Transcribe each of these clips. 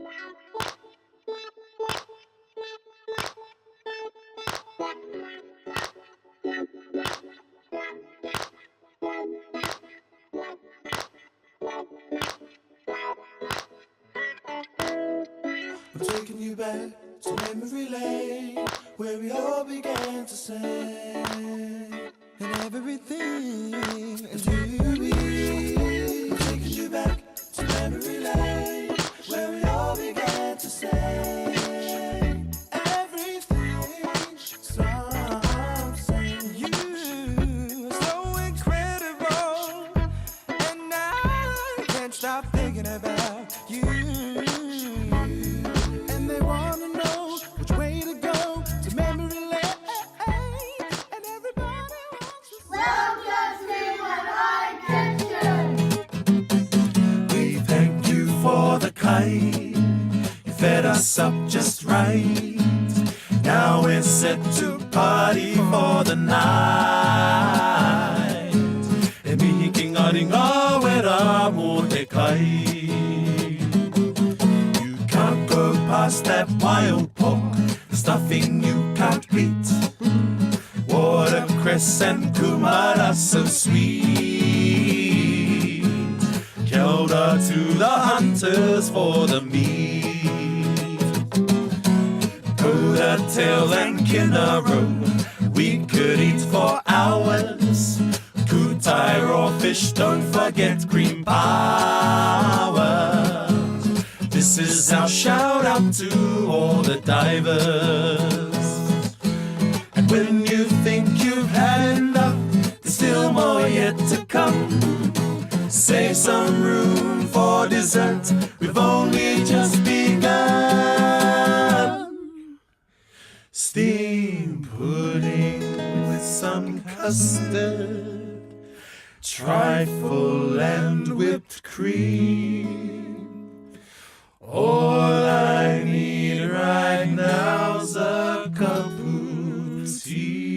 I'm taking you back to memory lane, where we all began to sing, and everything is to be. I'm taking you back to memory lane, where we all began to sing, everything, something. You are so incredible, and I can't stop thinking about you. You fed us up just right. Now we're set to party for the night. E mihi ki ngā ringa wera mō te kai. You can't go past that wild pork, the stuffing you can't beat. Watercress and kumara so sweet. Kia ora to the hunters for the meat. Coda tail and kinaro, we could eat for hours. Kutai raw fish, don't forget green powers. This is our shout out to all the divers. And when you think you've had enough, there's still more yet to come. Save some room for dessert, we've only just begun. Steamed pudding with some custard, trifle and whipped cream. All I need right now's a cup of tea.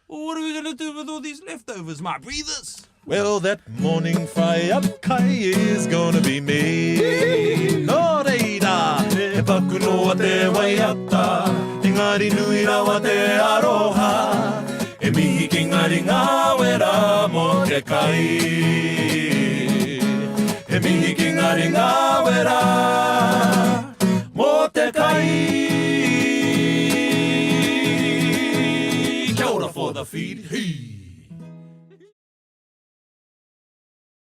What are we going to do with all these leftovers, my breathers? Well, that morning fry-up kai is gonna be made. No reira, e paku noa te waiata, engari nui rawa te aroha, e mihi ki ngā ringa wera mō te kai. E mihi ki ngā ringa